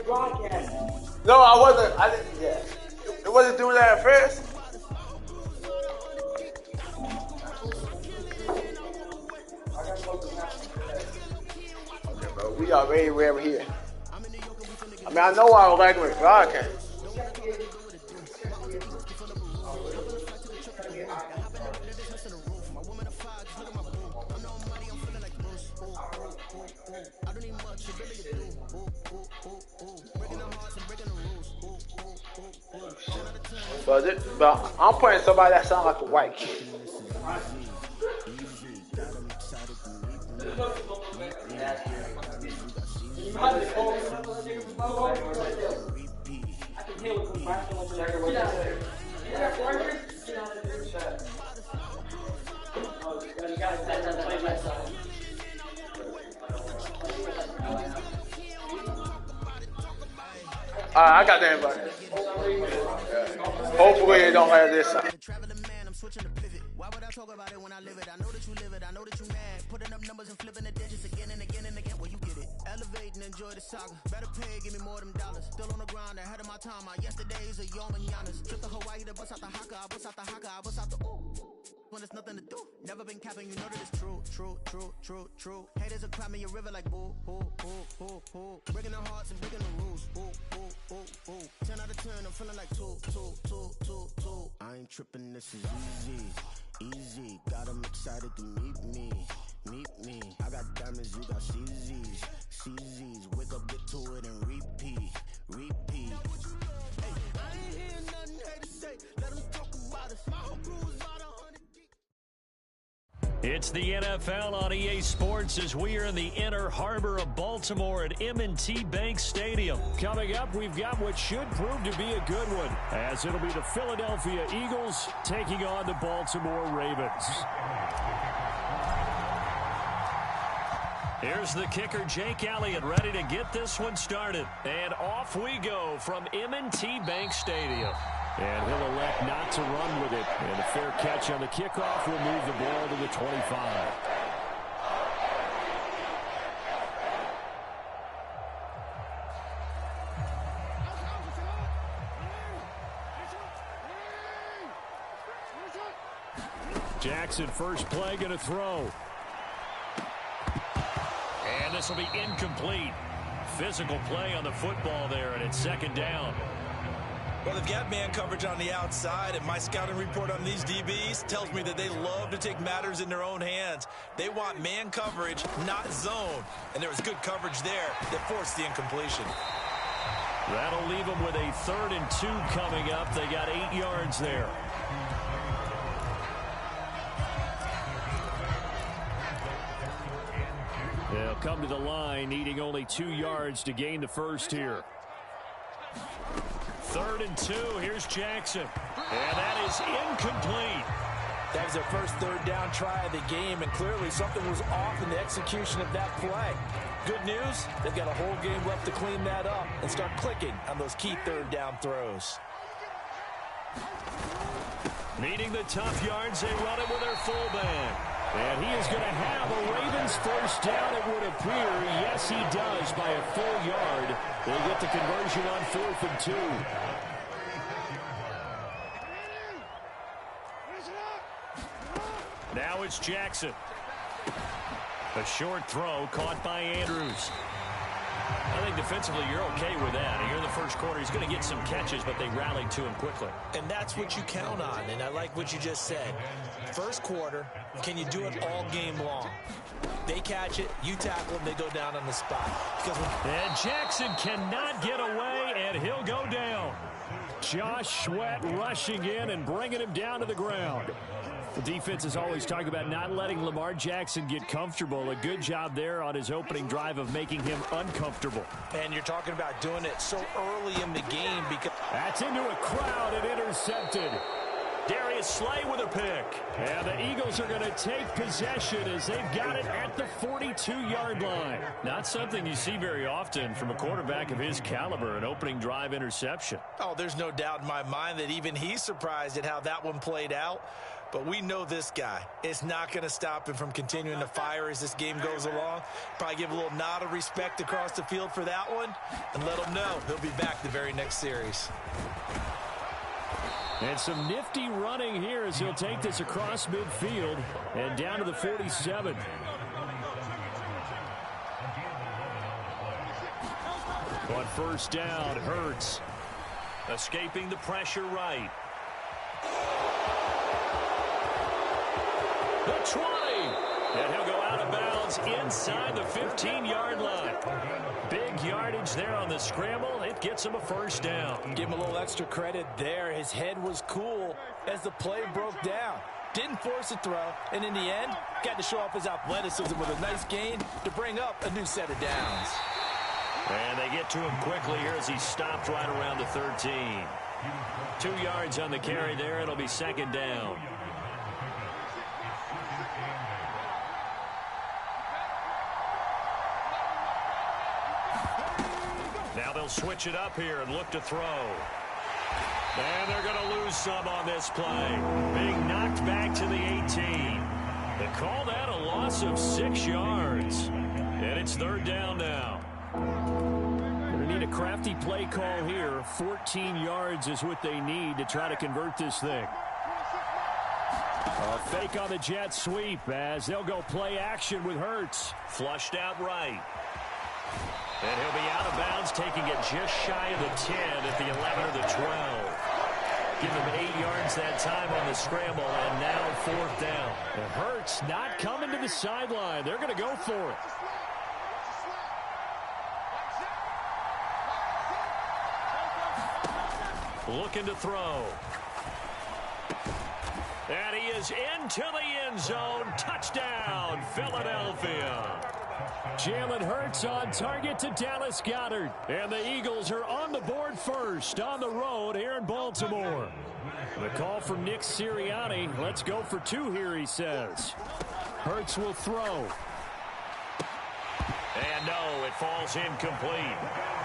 No, I wasn't. I didn't. Yeah, it wasn't doing that at first. Okay, bro, we already wherever here. I mean, I know I was like with broadcast. But I'm putting somebody that sounds like a white kid. I got the invite. Hopefully they don't have this time. Why would I talk about it when I live it? I know that you live it, I know that you mad. Putting up numbers and flipping the digits again and again and again. Well, you get it. Elevate and enjoy the saga. Better pay, give me more than dollars. Still on the grind, ahead of my time. My yesterdays are your mananas. Trip to Hawaii to bust out the haka. I bust out the haka, I bust out the ooh. When there's nothing to do. Never been capping, you know that it's true, true, true, true, true. Haters are climbing your river like boo, boo, boo, boo, boo. Breaking their hearts and breaking the rules. Boo, boo, boo, boo. 10 out of 10, I'm feeling like 2, 2, 2, 2, 2. I ain't tripping, this is easy. Easy, got them excited to meet me. Meet me. I got diamonds, you got CZs. CZs, wake up, get to it, and repeat. Repeat. Hey, I ain't hearing nothing hate to say. Let them talk about us. My whole crew is about 100 deep. It's the NFL on EA Sports as we are in the inner harbor of Baltimore at M&T Bank Stadium. Coming up, we've got what should prove to be a good one, as it'll be the Philadelphia Eagles taking on the Baltimore Ravens. Here's the kicker, Jake Elliott, ready to get this one started. And off we go from M&T Bank Stadium. And he'll elect not to run with it. And a fair catch on the kickoff will move the ball to the 25. Jackson, first play, going to throw. And this will be incomplete. Physical play on the football there, and it's second down. Well, they've got man coverage on the outside, and my scouting report on these DBs tells me that they love to take matters in their own hands. They want man coverage, not zone. And there was good coverage there that forced the incompletion. That'll leave them with a 3rd and 2 coming up. They got 8 yards there. They'll come to the line, needing only 2 yards to gain the first here. 3rd and 2. Here's Jackson. And that is incomplete. That was their first 3rd down try of the game, and clearly something was off in the execution of that play. Good news, they've got a whole game left to clean that up and start clicking on those key 3rd down throws. Needing the tough yards, they run it with their fullback. And he is going to have a Ravens first down, it would appear. Yes, he does, by a full yard. They get the conversion on 4th and 2. Now it's Jackson. A short throw caught by Andrews. I think defensively you're okay with that. Here in the first quarter, he's going to get some catches, but they rallied to him quickly. And that's what you count on, and I like what you just said. First quarter, can you do it all game long? They catch it, you tackle them, they go down on the spot. And Jackson cannot get away, and he'll go down. Josh Sweat rushing in and bringing him down to the ground. The defense is always talking about not letting Lamar Jackson get comfortable. A good job there on his opening drive of making him uncomfortable. And you're talking about doing it so early in the game because... That's into a crowd and intercepted. Darius Slay with a pick. And the Eagles are going to take possession as they've got it at the 42-yard line. Not something you see very often from a quarterback of his caliber, an opening drive interception. Oh, there's no doubt in my mind that even he's surprised at how that one played out. But we know this guy. It's not going to stop him from continuing to fire as this game goes along. Probably give a little nod of respect across the field for that one and let him know he'll be back the very next series. And some nifty running here as he'll take this across midfield and down to the 47. On first down, Hurts. Escaping the pressure right. The 20. And he'll go out of bounds inside the 15-yard line. Big yardage there on the scramble. It gets him a first down. Give him a little extra credit there. His head was cool as the play broke down. Didn't force a throw, and in the end, got to show off his athleticism with a nice gain to bring up a new set of downs. And they get to him quickly here as he stopped right around the 13. 2 yards on the carry there. It'll be second down. Now they'll switch it up here and look to throw. And they're going to lose some on this play. Being knocked back to the 18. They call that a loss of 6 yards. And it's third down now. Going to need a crafty play call here. 14 yards is what they need to try to convert this thing. A fake on the jet sweep as they'll go play action with Hurts. Flushed out right. And he'll be out of bounds, taking it just shy of the 10 at the 11 or the 12. Give him 8 yards that time on the scramble, and now fourth down. And Hurts not coming to the sideline. They're going to go for it. Looking to throw. And he is into the end zone. Touchdown, Philadelphia. Jalen Hurts on target to Dallas Goedert. And the Eagles are on the board first on the road here in Baltimore. The call from Nick Sirianni. Let's go for 2 here, he says. Hurts will throw. And no, it falls incomplete.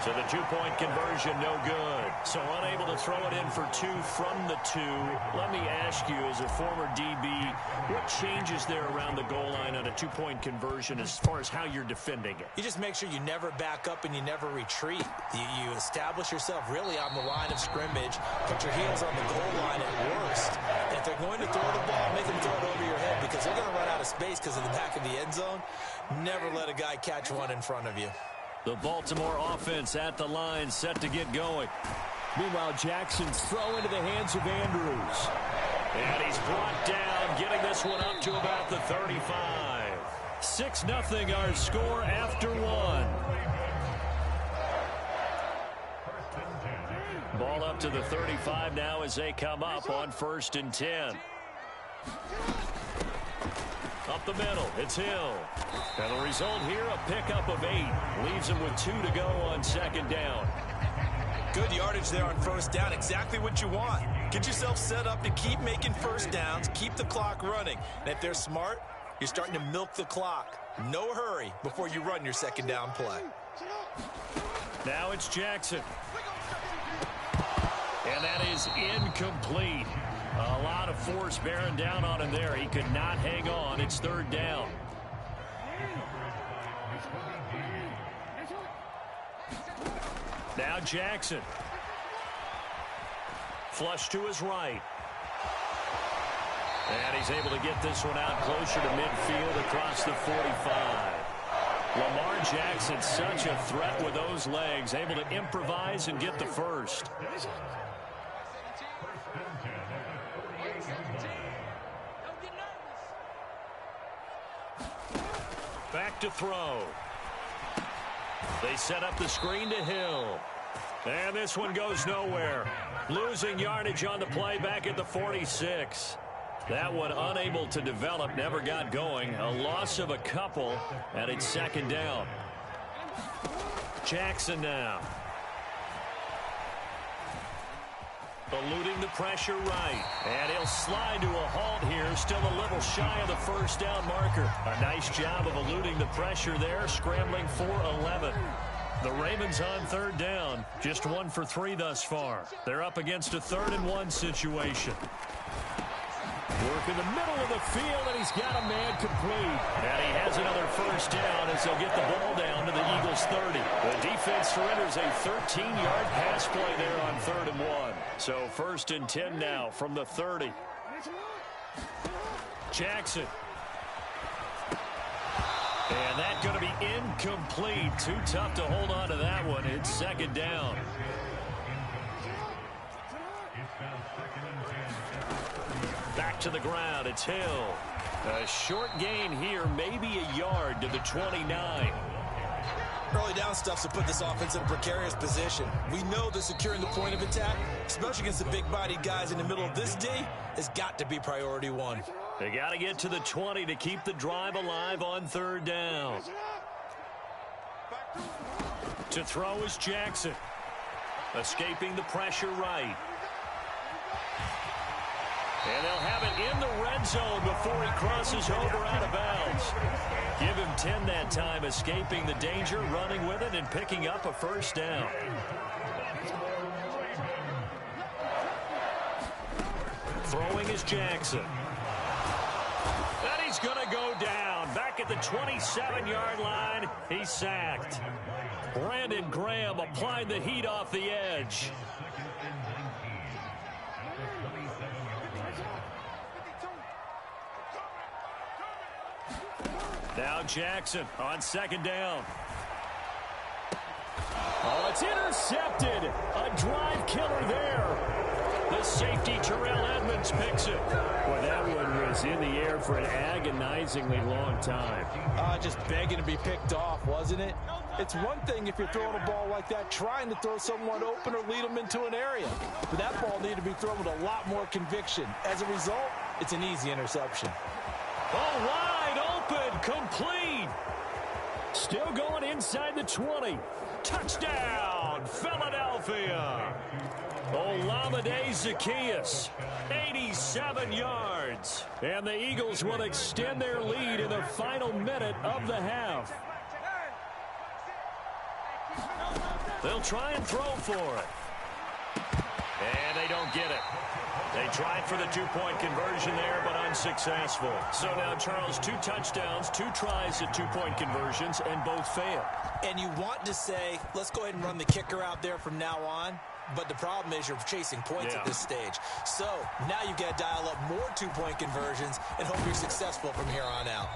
So the 2-point conversion, no good. So unable to throw it in for 2 from the 2. Let me ask you, as a former DB, what changes there around the goal line on a 2-point conversion as far as how you're defending it? You just make sure you never back up and you never retreat. You establish yourself really on the line of scrimmage. Put your heels on the goal line at worst. And if they're going to throw the ball, make them throw it over your head because they're going to run out of space because of the back of the end zone. Never let a guy catch one in front of you. The Baltimore offense at the line, set to get going. Meanwhile, Jackson's throw into the hands of Andrews. And he's brought down, getting this one up to about the 35. 6-0 our score after 1. Ball up to the 35 now as they come up on 1st and 10. Up the middle, it's Hill. And the result here, a pickup of 8. Leaves him with 2 to go on 2nd down. Good yardage there on 1st down. Exactly what you want. Get yourself set up to keep making 1st downs, keep the clock running. And if they're smart, you're starting to milk the clock. No hurry before you run your 2nd down play. Now it's Jackson. And that is incomplete. A lot of force bearing down on him there. He could not hang on. It's 3rd down. Now Jackson. Flush to his right. And he's able to get this one out closer to midfield across the 45. Lamar Jackson, such a threat with those legs, able to improvise and get the first. Back to throw. They set up the screen to Hill. And this one goes nowhere. Losing yardage on the play back at the 46. That one unable to develop, never got going. A loss of a couple, and it's 2nd down. Jackson now. Eluding the pressure right. And he'll slide to a halt here. Still a little shy of the first down marker. A nice job of eluding the pressure there. Scrambling for 11. The Ravens on third down. Just 1 for 3 thus far. They're up against a 3rd and 1 situation. Work in the middle of the field, and he's got a man complete. And he has another first down as they'll get the ball down to the Eagles' 30. The defense surrenders a 13-yard pass play there on 3rd and 1. So 1st and 10 now from the 30. Jackson. And that's going to be incomplete. Too tough to hold on to that one. It's 2nd down. Back to the ground. It's Hill. A short gain here, maybe a yard to the 29. Early down stuff to put this offense in a precarious position. We know that securing the point of attack, especially against the big-bodied guys in the middle of this D, has got to be priority 1. They got to get to the 20 to keep the drive alive on 3rd down. To throw is Jackson. Escaping the pressure right. And they'll have it in the red zone before he crosses over out of bounds. Give him 10 that time, escaping the danger, running with it, and picking up a first down. Throwing is Jackson. And he's going to go down. Back at the 27-yard line, he's sacked. Brandon Graham applied the heat off the edge. Now Jackson on 2nd down. Oh, it's intercepted. A drive killer there. The safety, Terrell Edmonds, picks it. Well, that one was in the air for an agonizingly long time. Just begging to be picked off, wasn't it? It's one thing if you're throwing a ball like that, trying to throw someone open or lead them into an area. But that ball needed to be thrown with a lot more conviction. As a result, it's an easy interception. Oh, wide open, complete. Still going inside the 20. Touchdown, Philadelphia. Olamide Zaccheaus, 87 yards. And the Eagles will extend their lead in the final minute of the half. They'll try and throw for it. And they don't get it. They tried for the 2-point conversion there, but unsuccessful. So now, Charles, 2 touchdowns, 2 tries at 2-point conversions, and both fail. And you want to say, let's go ahead and run the kicker out there from now on. But the problem is you're chasing points at this stage. So now you've got to dial up more 2-point conversions and hope you're successful from here on out.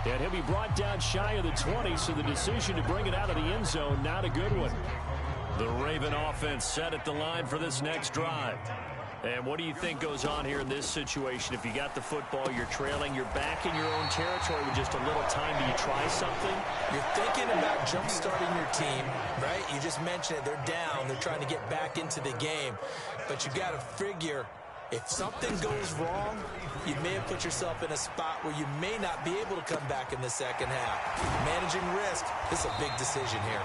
And he'll be brought down shy of the 20, so the decision to bring it out of the end zone, not a good one. The Raven offense set at the line for this next drive. And what do you think goes on here in this situation? If you got the football, you're trailing, you're back in your own territory with just a little time. Do you try something? You're thinking about jump-starting your team, right? You just mentioned it. They're down. They're trying to get back into the game. But you got to figure, if something goes wrong, you may have put yourself in a spot where you may not be able to come back in the second half. Managing risk, this is a big decision here.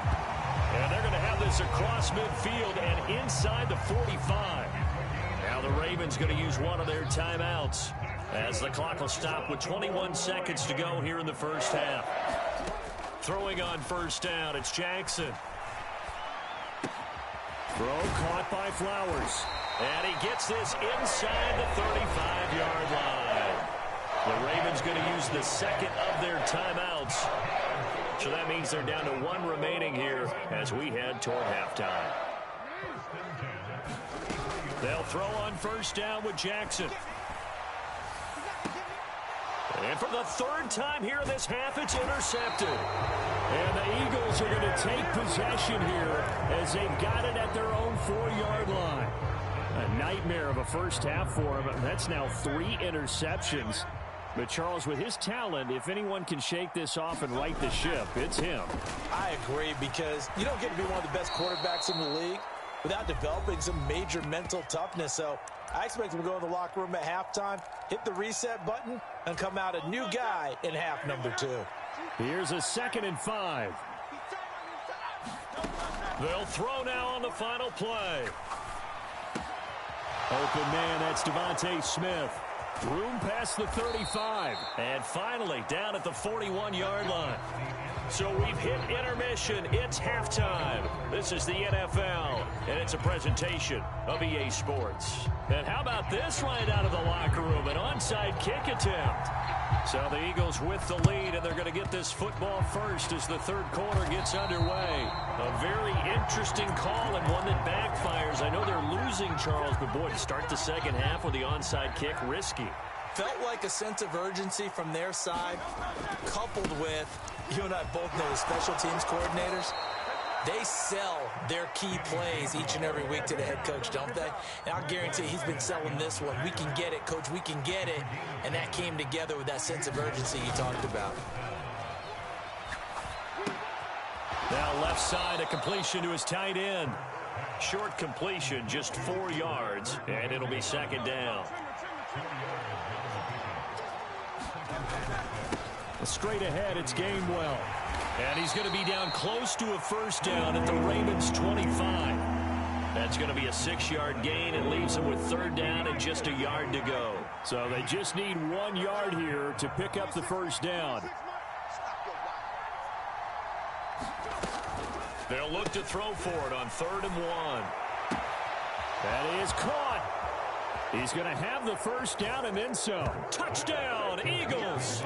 And they're going to have this across midfield and inside the 45. Now the Ravens going to use one of their timeouts as the clock will stop with 21 seconds to go here in the first half. Throwing on first down, it's Jackson. Throw caught by Flowers. And he gets this inside the 35-yard line. The Ravens going to use the second of their timeouts. So that means they're down to 1 remaining here as we head toward halftime. They'll throw on first down with Jackson. And for the 3rd time here in this half, it's intercepted. And the Eagles are going to take possession here as they've got it at their own 4-yard line. A nightmare of a first half for him. That's now 3 interceptions. But, Charles, with his talent, if anyone can shake this off and right the ship, it's him. I agree, because you don't get to be one of the best quarterbacks in the league without developing some major mental toughness. So I expect him to go in the locker room at halftime, hit the reset button, and come out a new guy in half number 2. Here's a 2nd and 5. They'll throw now on the final play. Open man, that's Devontae Smith. Room past the 35. And finally, down at the 41-yard line. So we've hit intermission. It's halftime. This is the NFL, and it's a presentation of EA Sports. And how about this right out of the locker room? An onside kick attempt. So the Eagles with the lead, and they're going to get this football first as the third quarter gets underway. A very interesting call and one that backfires. I know they're losing, Charles, but boy, to start the second half with the onside kick, risky. Felt like a sense of urgency from their side, coupled with, you and I both know the special teams coordinators, they sell their key plays each and every week to the head coach, don't they? And I'll guarantee he's been selling this one. We can get it, coach, we can get it. And that came together with that sense of urgency you talked about. Now left side, a completion to his tight end. Short completion, just 4 yards, and it'll be second down. Straight ahead, it's Gainwell. And he's going to be down close to a first down at the Ravens' 25. That's going to be a 6-yard gain and leaves him with third down and just a yard to go. So they just need 1 yard here to pick up the first down. They'll look to throw for it on 3rd and 1. That is caught. He's going to have the first down and then some. Touchdown, Eagles.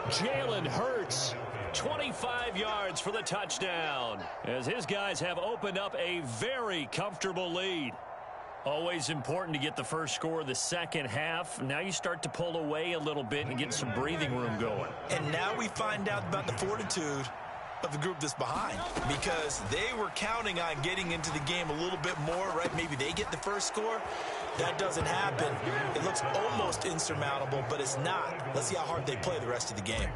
Jalen Hurts, 25 yards for the touchdown, as his guys have opened up a very comfortable lead. Always important to get the first score of the second half. Now you start to pull away a little bit and get some breathing room going. And now we find out about the fortitude of the group that's behind, because they were counting on getting into the game a little bit more, right? Maybe they get the first score. That doesn't happen. It looks almost insurmountable, but it's not. Let's see how hard they play the rest of the game.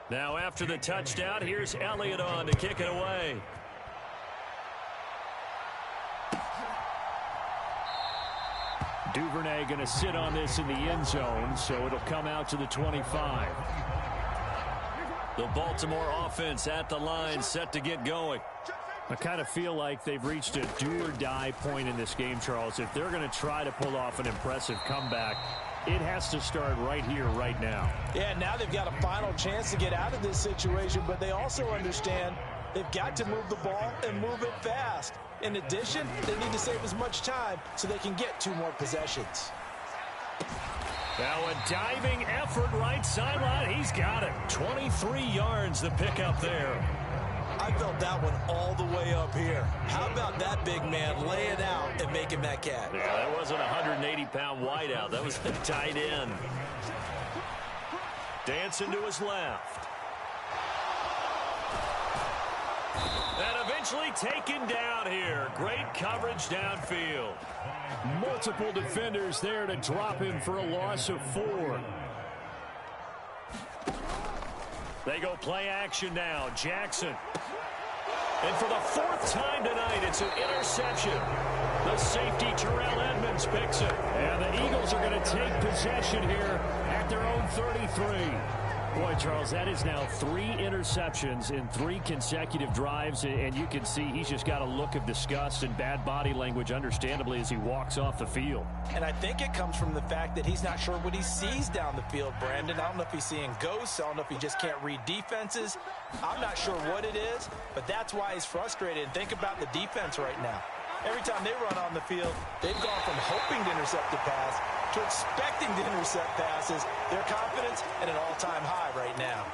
Now after the touchdown, here's Elliott on to kick it away. Duvernay going to sit on this in the end zone, so it'll come out to the 25. The Baltimore offense at the line, set to get going. I kind of feel like they've reached a do-or-die point in this game, Charles. If they're going to try to pull off an impressive comeback, it has to start right here, right now. Yeah, now they've got a final chance to get out of this situation, but they also understand they've got to move the ball and move it fast. In addition, they need to save as much time so they can get 2 more possessions. Now a diving effort right sideline. He's got it. 23 yards the pickup there. I felt that one all the way up here. How about that big man laying out and making that catch? Yeah, that wasn't a 180-pound wideout. That was a tight end. Dancing to his left. And eventually taken down here. Great coverage downfield. Multiple defenders there to drop him for a loss of 4. They go play action now. Jackson. And for the 4th time tonight, it's an interception. The safety, Terrell Edmonds, picks it. And the Eagles are going to take possession here at their own 33. Boy, Charles, that is now 3 interceptions in 3 consecutive drives, and you can see he's just got a look of disgust and bad body language, understandably, as he walks off the field. And I think it comes from the fact that he's not sure what he sees down the field, Brandon. I don't know if he's seeing ghosts. I don't know if he just can't read defenses. I'm not sure what it is, but that's why he's frustrated. And think about the defense right now. Every time they run on the field, they've gone from hoping to intercept a pass to expecting to intercept passes. Their confidence at an all-time high right now.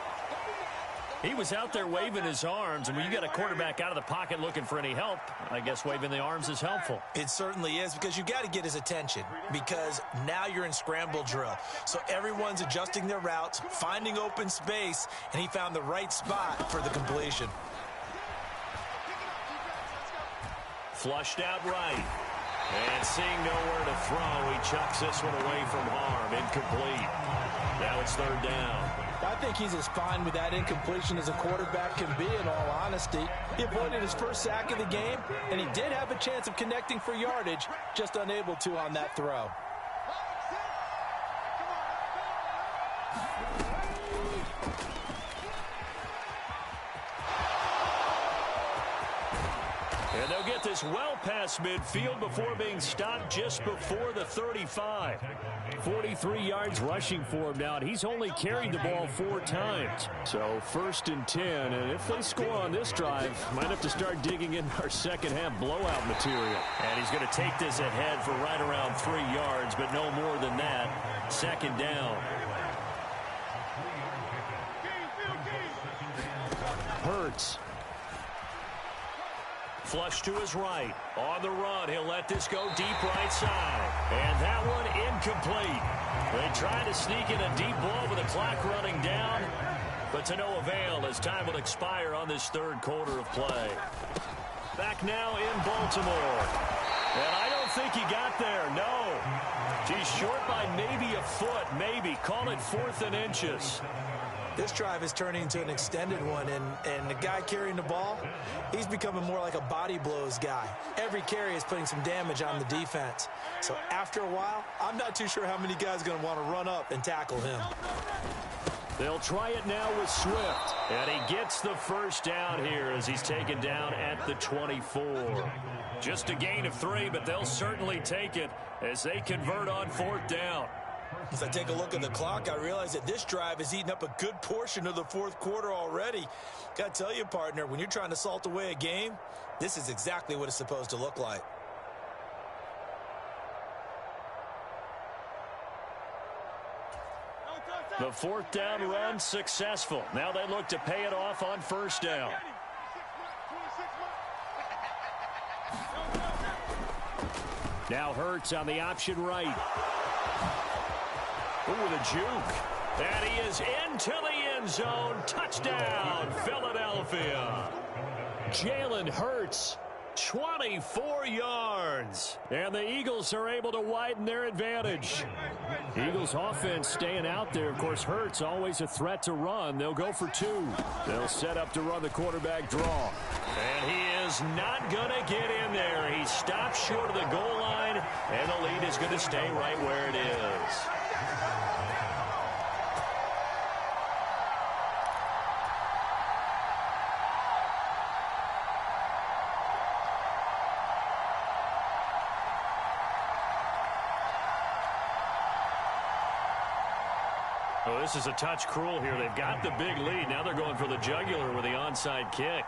He was out there waving his arms, and when you got a quarterback out of the pocket looking for any help, I guess waving the arms is helpful. It certainly is, because you got to get his attention, because now you're in scramble drill. So everyone's adjusting their routes, finding open space, and he found the right spot for the completion. Flushed out right. And seeing nowhere to throw, he chucks this one away from harm. Incomplete. Now it's 3rd down. I think he's as fine with that incompletion as a quarterback can be, in all honesty. He avoided his first sack of the game, and he did have a chance of connecting for yardage, just unable to on that throw. And they'll get this well past midfield before being stopped just before the 35. 43 yards rushing for him now, and he's only carried the ball 4 times. So 1st and 10, and if they score on this drive, might have to start digging in our second half blowout material. And he's going to take this ahead for right around 3 yards, but no more than that. 2nd down. Hurts. Flush to his right. On the run, he'll let this go deep right side. And that one incomplete. They tried to sneak in a deep ball with the clock running down, but to no avail as time will expire on this 3rd quarter of play. Back now in Baltimore. And I don't think he got there, no. He's short by maybe a foot, maybe. Call it 4th and inches. This drive is turning into an extended one, and the guy carrying the ball, he's becoming more like a body blows guy. Every carry is putting some damage on the defense. So after a while, I'm not too sure how many guys are going to want to run up and tackle him. They'll try it now with Swift. And he gets the 1st down here as he's taken down at the 24. Just a gain of 3, but they'll certainly take it as they convert on 4th down. As I take a look at the clock, I realize that this drive has eaten up a good portion of the 4th quarter already. Got to tell you, partner, when you're trying to salt away a game, this is exactly what it's supposed to look like. The 4th down run successful. Now they look to pay it off on 1st down. Now Hurts on the option right. Ooh, the juke. And he is into the end zone. Touchdown, Philadelphia. Jalen Hurts, 24 yards. And the Eagles are able to widen their advantage. Eagles offense staying out there. Of course, Hurts always a threat to run. They'll go for 2. They'll set up to run the quarterback draw. And he is not going to get in there. He stops short of the goal line, and the lead is going to stay right where it is. Oh, this is a touch cruel here. They've got the big lead. Now they're going for the jugular with the onside kick.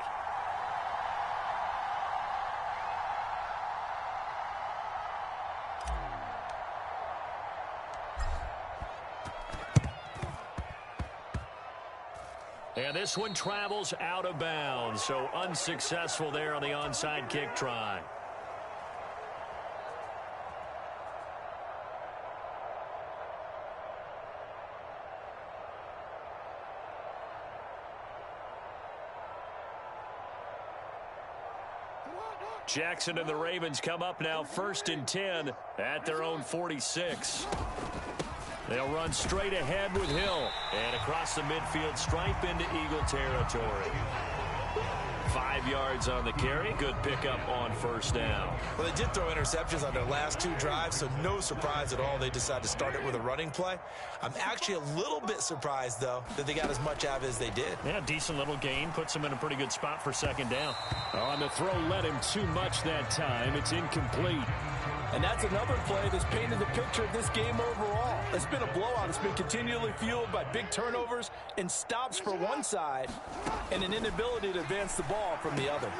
And this one travels out of bounds, so unsuccessful there on the onside kick try. Jackson and the Ravens come up now 1st and 10 at their own 46. They'll run straight ahead with Hill. And across the midfield stripe into Eagle territory. 5 yards on the carry. Good pickup on 1st down. Well, they did throw interceptions on their last 2 drives, so no surprise at all they decided to start it with a running play. I'm actually a little bit surprised, though, that they got as much out of it as they did. Yeah, decent little gain. Puts them in a pretty good spot for 2nd down. Oh, and the throw led him too much that time. It's incomplete. And that's another play that's painted the picture of this game overall. It's been a blowout. It's been continually fueled by big turnovers and stops for one side and an inability to advance the ball from the other.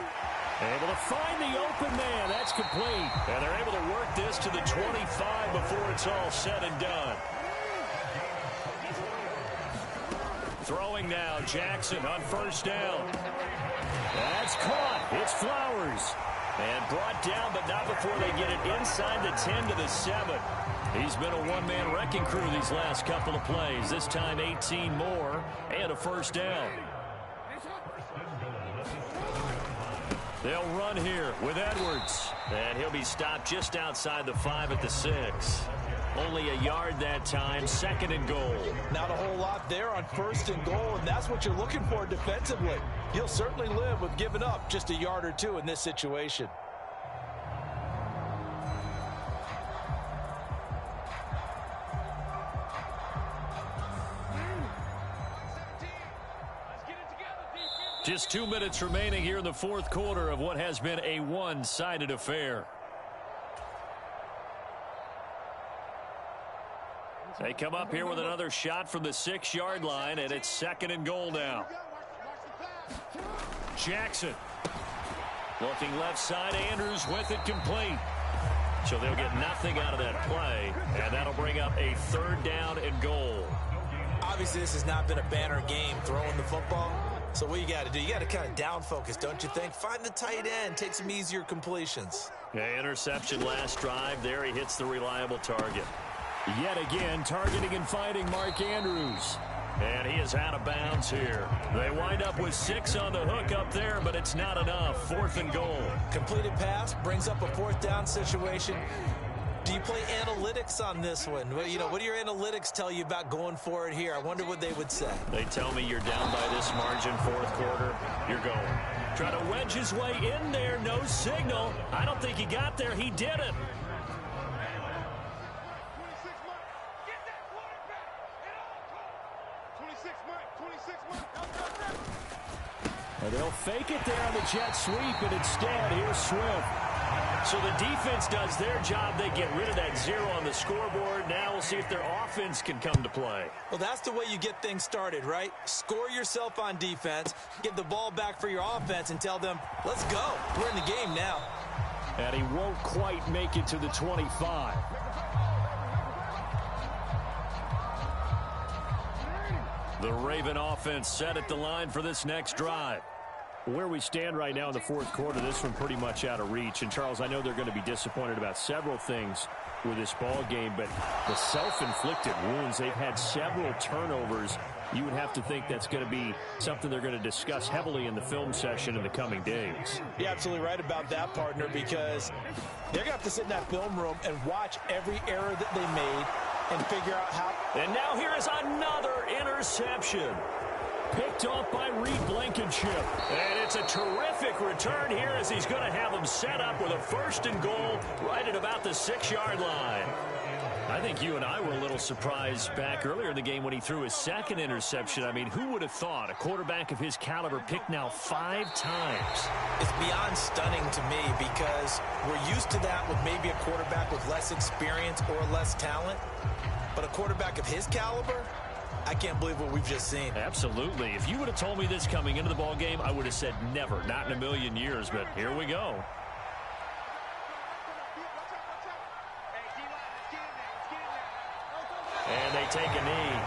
Able to find the open man. That's complete. And they're able to work this to the 25 before it's all said and done. Throwing now, Jackson on 1st down. That's caught. It's Flowers. And brought down, but not before they get it inside the 10 to the 7. He's been a one-man wrecking crew these last couple of plays. This time 18 more and a 1st down. They'll run here with Edwards. And he'll be stopped just outside the 5 at the 6. Only a yard that time, 2nd and goal. Not a whole lot there on 1st and goal, and that's what you're looking for defensively. You'll certainly live with giving up just a yard or 2 in this situation. Just 2 minutes remaining here in the fourth quarter of what has been a one-sided affair. They come up here with another shot from the 6-yard line, and it's 2nd and goal now. Jackson. Looking left side, Andrews with it complete. So they'll get nothing out of that play, and that'll bring up a 3rd down and goal. Obviously, this has not been a banner game throwing the football. So what you got to do, you got to kind of down focus, don't you think? Find the tight end, take some easier completions. Yeah, interception last drive. There he hits the reliable target. Yet again, targeting and fighting Mark Andrews. And he is out of bounds here. They wind up with 6 on the hook up there, but it's not enough. 4th and goal. Completed pass brings up a 4th down situation. Do you play analytics on this one? Well, you know, what do your analytics tell you about going for it here? I wonder what they would say. They tell me you're down by this margin, 4th quarter. You're going. Try to wedge his way in there. No signal. I don't think he got there. He did it. And they'll fake it there on the jet sweep, and instead, here's Swift. So the defense does their job. They get rid of that 0 on the scoreboard. Now we'll see if their offense can come to play. Well, that's the way you get things started, right? Score yourself on defense, give the ball back for your offense, and tell them, let's go. We're in the game now. And he won't quite make it to the 25. The Raven offense set at the line for this next drive. Where we stand right now in the fourth quarter, this one pretty much out of reach. And, Charles, I know they're going to be disappointed about several things with this ball game, but the self-inflicted wounds, they've had several turnovers. You would have to think that's going to be something they're going to discuss heavily in the film session in the coming days. You're absolutely right about that, partner, because they're going to have to sit in that film room and watch every error that they made and figure out how. And now here is another interception. Picked off by Reed Blankenship. And it's a terrific return here as he's going to have them set up with a 1st and goal right at about the 6-yard line. I think you and I were a little surprised back earlier in the game when he threw his 2nd interception. I mean, who would have thought a quarterback of his caliber picked now 5 times? It's beyond stunning to me because we're used to that with maybe a quarterback with less experience or less talent. But a quarterback of his caliber, I can't believe what we've just seen. Absolutely. If you would have told me this coming into the ball game, I would have said never, not in a million years, but here we go. And they take a knee.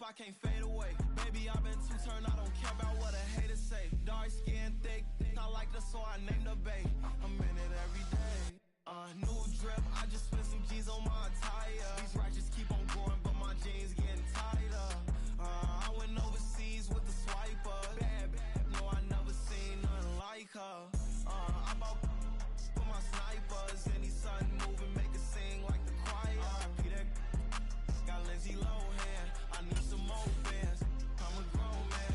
I can't fade away. Baby, I've been too turned, I don't care about what a hater say. Dark skin, thick, I like the so I named the bae. I'm in it every day. New drip, I just spent some G's on my attire. These righteous keep on going, but my jeans getting tighter. I went overseas with the swiper. Bad, no, I never seen nothing like her. I bought for my snipers. Any sun moving, make it sing like the choir. Peter got Lindsay Lohan. I need some more bands. I'm a grown man.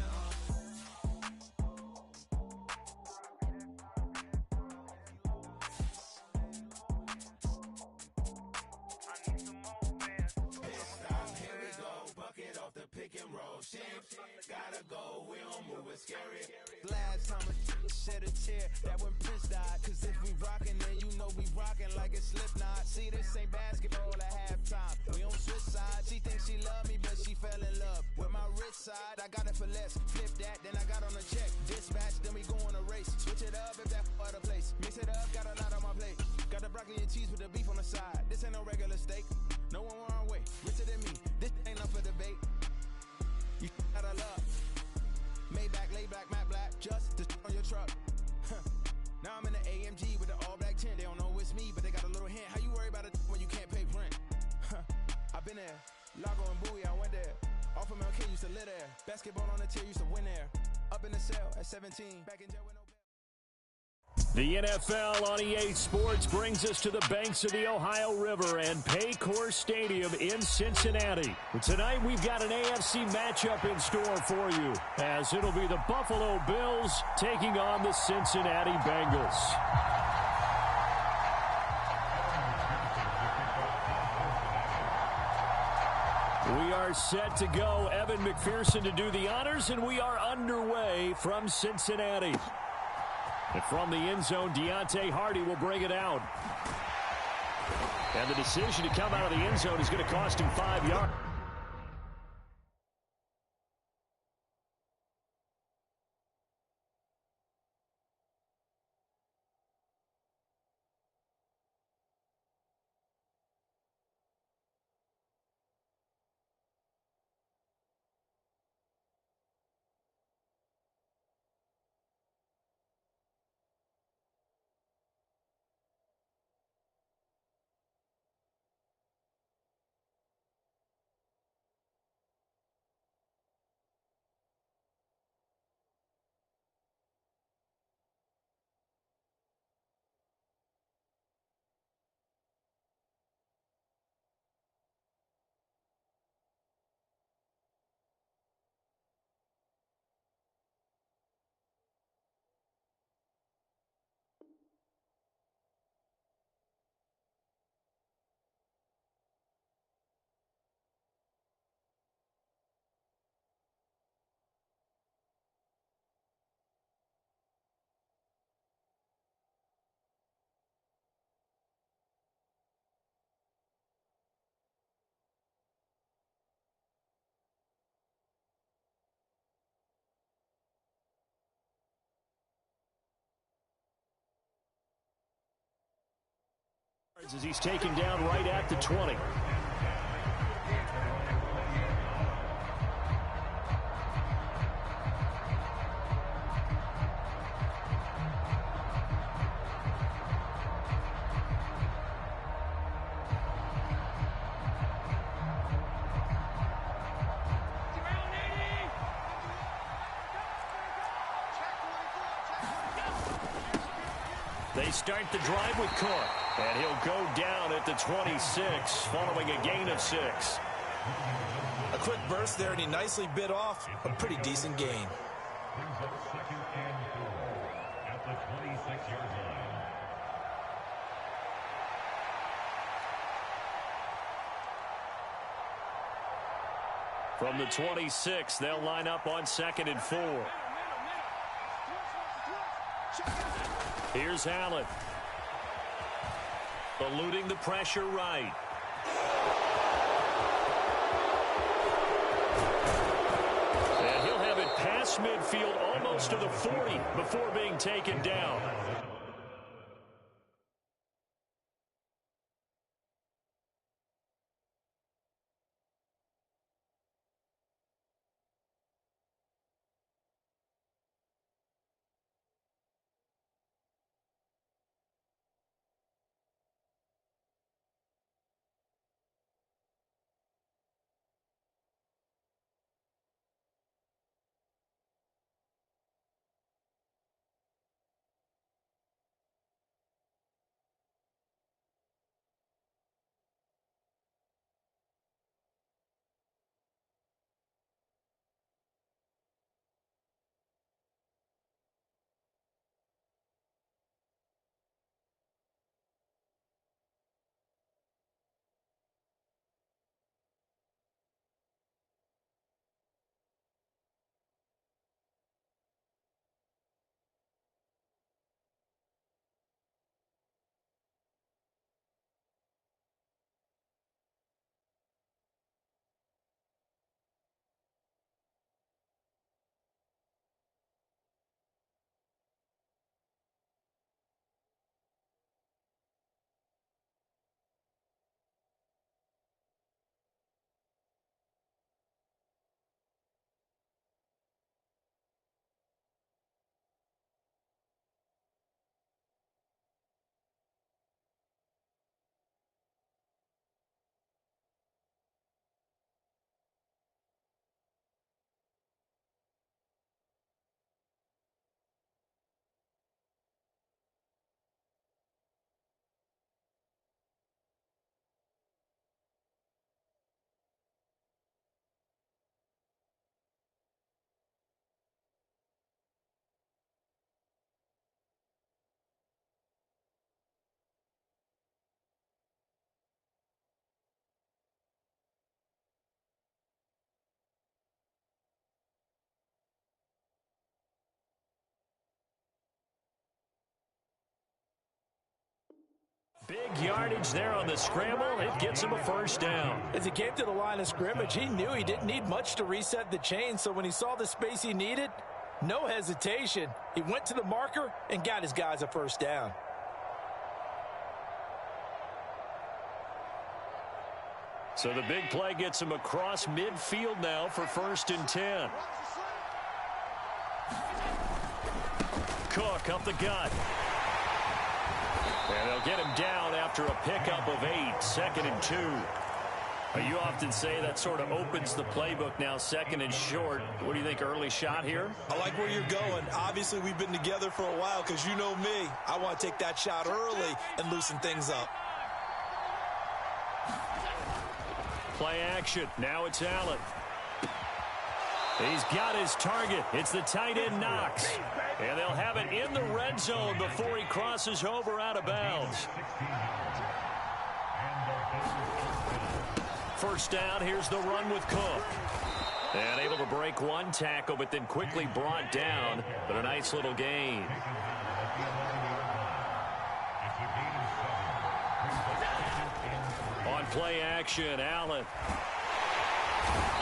I need some more bands. Here we go. Bucket off the pick and roll. Shit, gotta go. We don't move it scary. Glad summer. shed a tear that when Prince died. Cause if we rockin', then you know we rockin' like it's Slipknot. See, this ain't basketball at halftime. We on switch sides. She thinks she love me, but she fell in love with my rich side. I got it for less. Flip that, then I got on a check. Dispatch, then we go on a race. Switch it up if that other place. Mix it up, got a lot on my plate. Got the broccoli and cheese with the beef on the side. This ain't no regular steak. No one wrong way. Richer than me. This ain't up for debate. You out of luck. Maybach, lay back, matte black. Just to on your truck. Now I'm in the AMG with the all black tint. They don't know it's me, but they got a little hint. How you worry about it when you can't pay rent? I've been there. Lago and Bowie, I went there. Off of MLK, used to live there. Basketball on the tier, used to win there. Up in the cell at 17. Back in jail with no bail. The NFL on EA Sports brings us to the banks of the Ohio River and Paycor Stadium in Cincinnati. Tonight we've got an AFC matchup in store for you, as it'll be the Buffalo Bills taking on the Cincinnati Bengals. We are set to go. Evan McPherson to do the honors, and we are underway from Cincinnati. And from the end zone, Deontay Hardy will bring it out. And the decision to come out of the end zone is going to cost him 5 yards. As he's taken down right at the 20. They start the drive with Cook. And he'll go down at the 26, following a gain of 6. A quick burst there, and he nicely bit off a pretty decent gain. From the 26, they'll line up on 2nd and 4. Here's Allen. Eluding the pressure right. And he'll have it past midfield almost to the 40 before being taken down. big yardage there on the scramble. It gets him a first down. As he came to the line of scrimmage, he knew he didn't need much to reset the chain, so when he saw the space he needed, no hesitation. He went to the marker and got his guys a first down. So the big play gets him across midfield now for 1st and 10. Cook up the gut. And they'll get him down after a pickup of 8, 2nd and 2. You often say that sort of opens the playbook now, 2nd and short. What do you think, early shot here? I like where you're going. Obviously, we've been together for a while because you know me. I want to take that shot early and loosen things up. Play action. Now it's Allen. He's got his target. It's the tight end Knox. And they'll have it in the red zone before he crosses over out of bounds. First down, here's the run with Cook. And able to break one tackle, but then quickly brought down. But a nice little gain. On play action, Allen.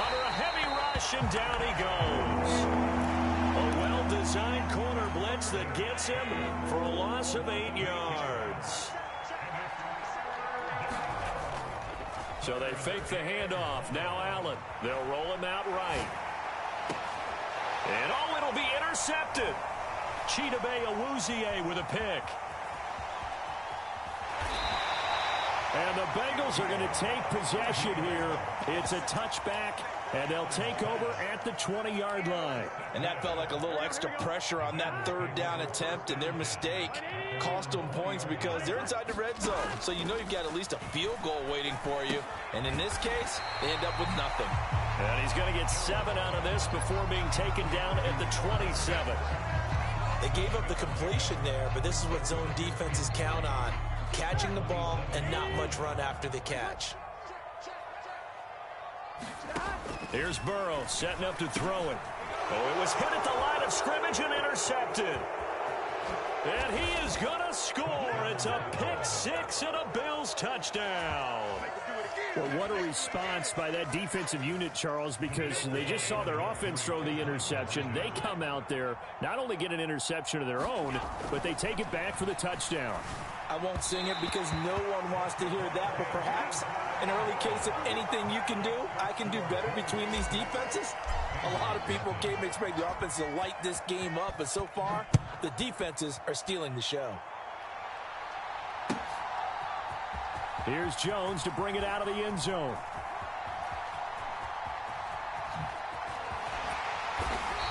Under a heavy rush, and down he goes. A well-designed corner blitz that gets him for a loss of 8 yards. So they fake the handoff. Now Allen. They'll roll him out right. And oh, it'll be intercepted. Chidobe Awuzie with a pick. And the Bengals are going to take possession here. It's a touchback, and they'll take over at the 20-yard line. And that felt like a little extra pressure on that 3rd down attempt, and their mistake cost them points because they're inside the red zone. So you know you've got at least a field goal waiting for you. And in this case, they end up with nothing. And he's going to get 7 out of this before being taken down at the 27. They gave up the completion there, but this is what zone defenses count on. Catching the ball and not much run after the catch. Here's Burrow setting up to throw it. Oh, it was hit at the line of scrimmage and intercepted. And he is going to score. It's a pick 6 and a Bills touchdown. Well, what a response by that defensive unit, Charles, because they just saw their offense throw the interception. They come out there, not only get an interception of their own, but they take it back for the touchdown. I won't sing it because no one wants to hear that, but perhaps an early case of anything you can do, I can do better between these defenses. A lot of people came to expect the offense to light this game up, but so far, the defenses are stealing the show. Here's Jones to bring it out of the end zone.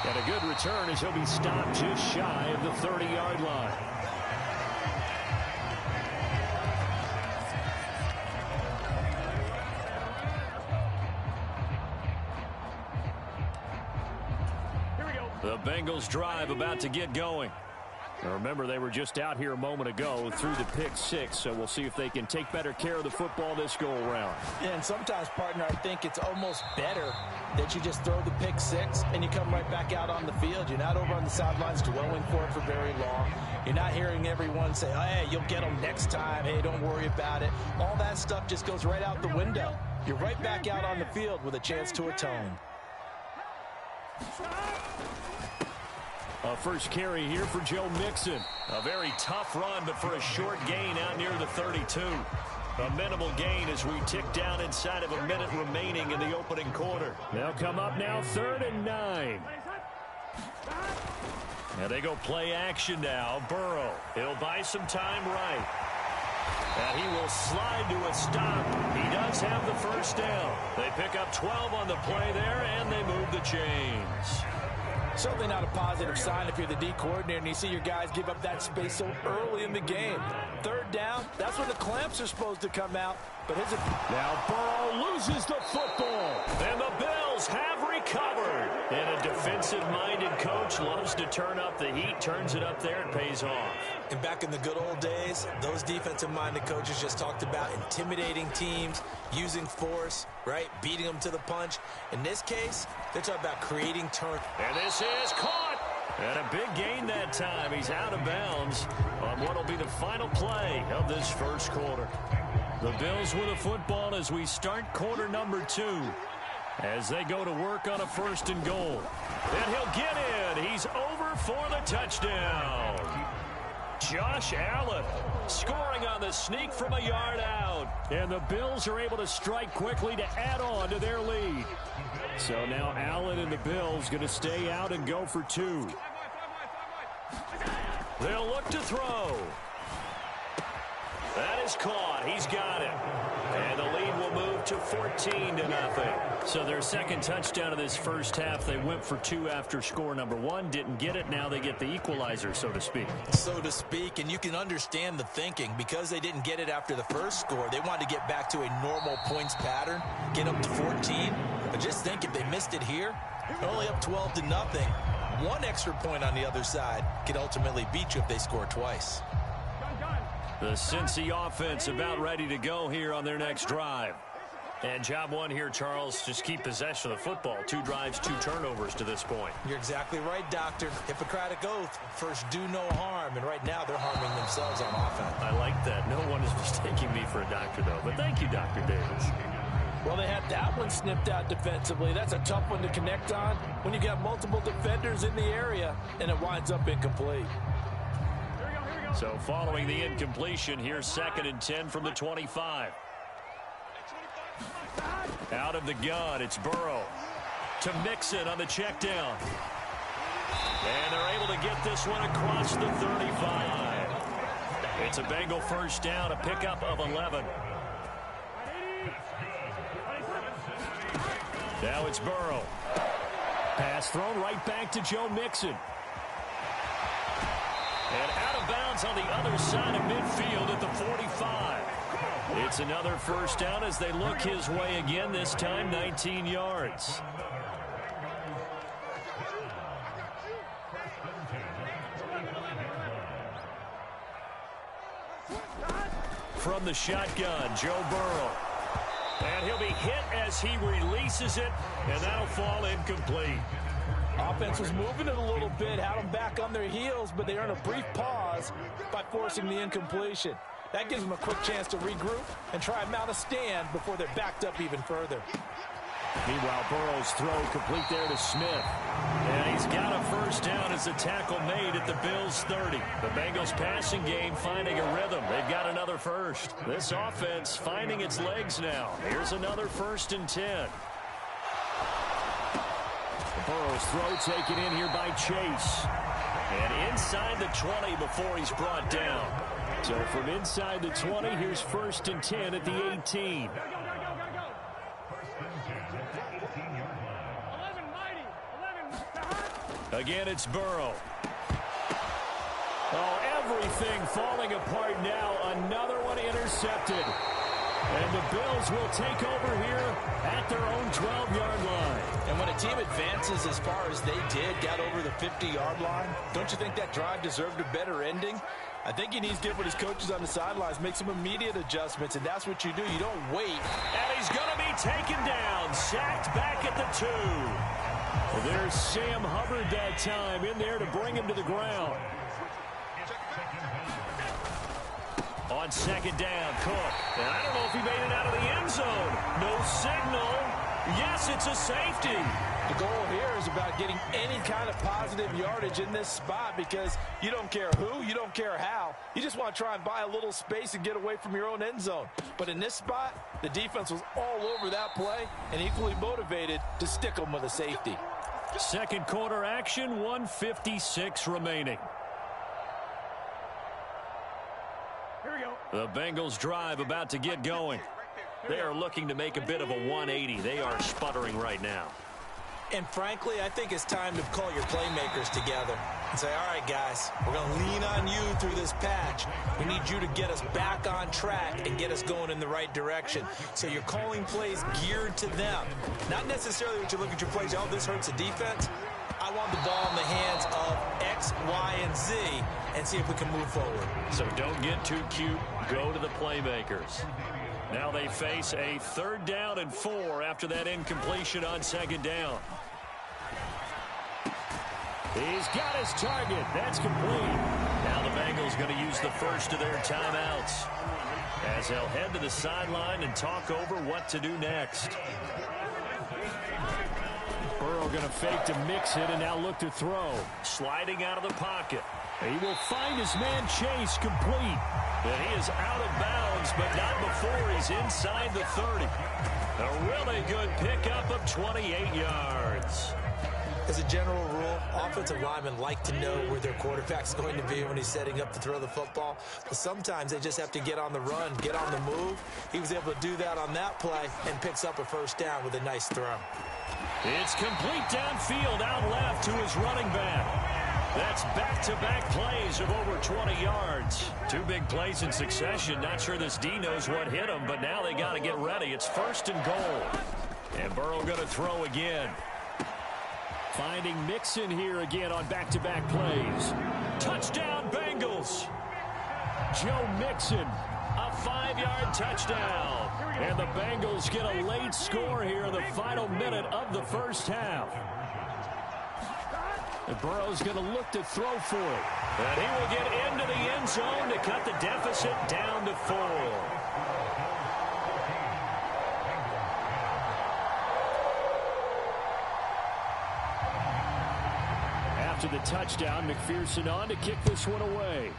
And a good return as he'll be stopped just shy of the 30-yard line. The Bengals drive about to get going. Now remember, they were just out here a moment ago through the pick 6, so we'll see if they can take better care of the football this go-around. Yeah, and sometimes, partner, I think it's almost better that you just throw the pick 6 and you come right back out on the field. You're not over on the sidelines dwelling for it for very long. You're not hearing everyone say, oh, hey, you'll get them next time. Hey, don't worry about it. All that stuff just goes right out the window. You're right back out on the field with a chance to atone. First carry here for Joe Mixon. A very tough run, but for a short gain out near the 32. A minimal gain as we tick down inside of a minute remaining in the opening quarter. They'll come up now 3rd and 9. And they go play action now. Burrow. He'll buy some time right. And he will slide to a stop. He does have the first down. They pick up 12 on the play there, and they move the chains. Certainly not a positive sign if you're the D coordinator and you see your guys give up that space so early in the game. 3rd down, that's when the clamps are supposed to come out. But now Burrow loses the football, and the Bills have recovered. And a defensive-minded coach loves to turn up the heat, turns it up there, and pays off. And back in the good old days, those defensive-minded coaches just talked about intimidating teams, using force, right, beating them to the punch. In this case, they're talking about creating turn. And this is caught. And a big gain that time. He's out of bounds on what will be the final play of this first quarter. The Bills with a football as we start quarter number 2. As they go to work on a 1st and goal. And he'll get in. He's over for the touchdown. Josh Allen scoring on the sneak from a yard out. And the Bills are able to strike quickly to add on to their lead. So now Allen and the Bills going to stay out and go for 2. They'll look to throw. That is caught. He's got it. And the lead will move to 14-0. So their second touchdown of this first half, they went for 2 after score number 1. Didn't get it. Now they get the equalizer, so to speak. So to speak, and you can understand the thinking. Because they didn't get it after the first score, they wanted to get back to a normal points pattern, get up to 14. But just think, if they missed it here, they're only up 12-0. 1 extra point on the other side could ultimately beat you if they score twice. The Cincy offense about ready to go here on their next drive. And job 1 here, Charles, just keep possession of the football. 2 drives, 2 turnovers to this point. You're exactly right, Doctor. Hippocratic oath. First, do no harm. And right now, they're harming themselves on offense. I like that. No one is mistaking me for a doctor, though. But thank you, Dr. Davis. Well, they had that one snipped out defensively. That's a tough one to connect on when you got multiple defenders in the area, and it winds up incomplete. So following the incompletion, here's 2nd and 10 from the 25. Out of the gun, it's Burrow to Mixon on the check down. And they're able to get this one across the 35. It's a Bengal first down, a pickup of 11. Now it's Burrow. Pass thrown right back to Joe Mixon. And out of bounds on the other side of midfield at the 45. It's another first down as they look his way again, this time 19 yards. From the shotgun, Joe Burrow. And he'll be hit as he releases it, and that'll fall incomplete. Offense was moving it a little bit, had them back on their heels, but they earned a brief pause by forcing the incompletion. That gives them a quick chance to regroup and try and mount a stand before they're backed up even further. Meanwhile, Burrow's throw complete there to Smith. And he's got a first down as the tackle made at the Bills' 30. The Bengals passing game finding a rhythm. They've got another first. This offense finding its legs now. Here's another 1st and 10. Burrow's throw taken in here by Chase. And inside the 20 before he's brought down. So from inside the 20, here's 1st and 10 at the 18. Again, it's Burrow. Oh, everything falling apart now. Another one intercepted. And the Bills will take over here at their own 12-yard line. And when a team advances as far as they did, got over the 50-yard line, don't you think that drive deserved a better ending? I think he needs to get with his coaches on the sidelines, make some immediate adjustments, and that's what you do. You don't wait. And he's going to be taken down, sacked back at the 2. There's Sam Hubbard that time in there to bring him to the ground. On 2nd down, Cook. And I don't know if he made it out of the end zone. No signal. Yes, it's a safety. The goal here is about getting any kind of positive yardage in this spot because you don't care who, you don't care how. You just want to try and buy a little space and get away from your own end zone. But in this spot, the defense was all over that play and equally motivated to stick them with a safety. Second quarter action, 1:56 remaining. Here we go. The Bengals drive about to get going. They are looking to make a bit of a 180. They are sputtering right now. And frankly, I think it's time to call your playmakers together and say, all right, guys, we're going to lean on you through this patch. We need you to get us back on track and get us going in the right direction. So you're calling plays geared to them. Not necessarily what you look at your plays, oh, this hurts the defense. I want the ball in the hands of X, Y, and Z and see if we can move forward. So don't get too cute. Go to the playmakers. Now they face a 3rd down and 4 after that incompletion on 2nd down. He's got his target. That's complete. Now the Bengals going to use the first of their timeouts, as they'll head to the sideline and talk over what to do next. Burrow going to fake to mix it and now look to throw. Sliding out of the pocket. He will find his man Chase complete. And he is out of bounds, but not before he's inside the 30. A really good pickup of 28 yards. As a general rule, offensive linemen like to know where their quarterback's going to be when he's setting up to throw the football. But sometimes they just have to get on the run, get on the move. He was able to do that on that play and picks up a first down with a nice throw. It's complete downfield out left to his running back. That's back-to-back plays of over 20 yards. Two big plays in succession. Not sure this D knows what hit him, but now they got to get ready. It's 1st and goal. And Burrow going to throw again. Finding Mixon here again on back-to-back plays. Touchdown, Bengals. Joe Mixon, a 5-yard touchdown. And the Bengals get a late score here in the final minute of the first half. And Burrow's going to look to throw for it. And he will get into the end zone to cut the deficit down to 4. After the touchdown, McPherson on to kick this one away.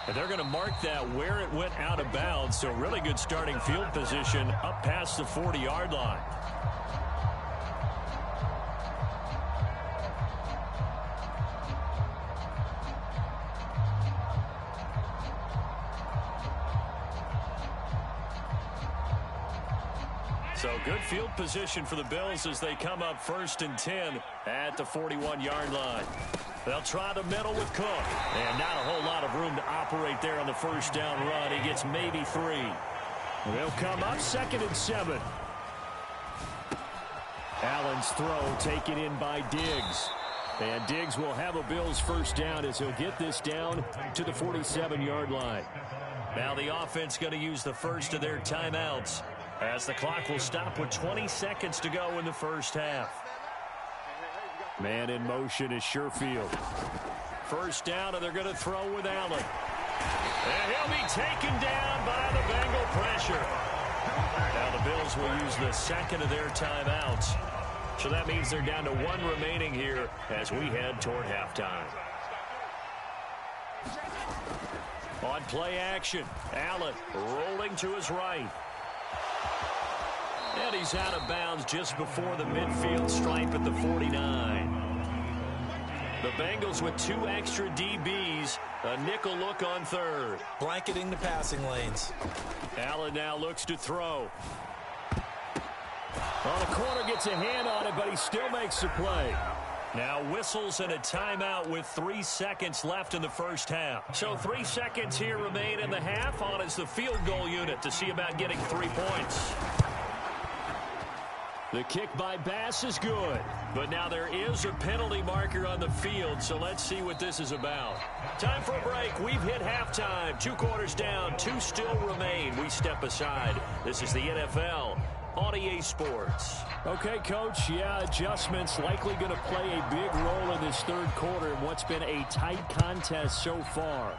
And they're going to mark that where it went out of bounds, so really good starting field position up past the 40-yard line. So good field position for the Bills as they come up 1st and 10 at the 41-yard line. They'll try the middle with Cook. And not a whole lot of room to operate there on the first down run. He gets maybe 3. They'll come up 2nd and 7. Allen's throw taken in by Diggs. And Diggs will have a Bills first down as he'll get this down to the 47-yard line. Now the offense going to use the first of their timeouts, as the clock will stop with 20 seconds to go in the first half. Man in motion is Sherfield. First down, and they're going to throw with Allen. And he'll be taken down by the Bengal pressure. Now the Bills will use the second of their timeouts. So that means they're down to 1 remaining here as we head toward halftime. On play action, Allen rolling to his right. And he's out of bounds just before the midfield stripe at the 49. The Bengals with 2 extra DBs, a nickel look on 3rd. Blanketing the passing lanes. Allen now looks to throw. Well, the corner gets a hand on it, but he still makes the play. Now whistles and a timeout with 3 seconds left in the first half. So 3 seconds here remain in the half. On is the field goal unit to see about getting 3 points. The kick by Bass is good, but now there is a penalty marker on the field, so let's see what this is about. Time for a break. We've hit halftime. 2 quarters down, 2 still remain. We step aside. This is the NFL on EA Sports. Okay, Coach, yeah, adjustments likely going to play a big role in this 3rd quarter in what's been a tight contest so far.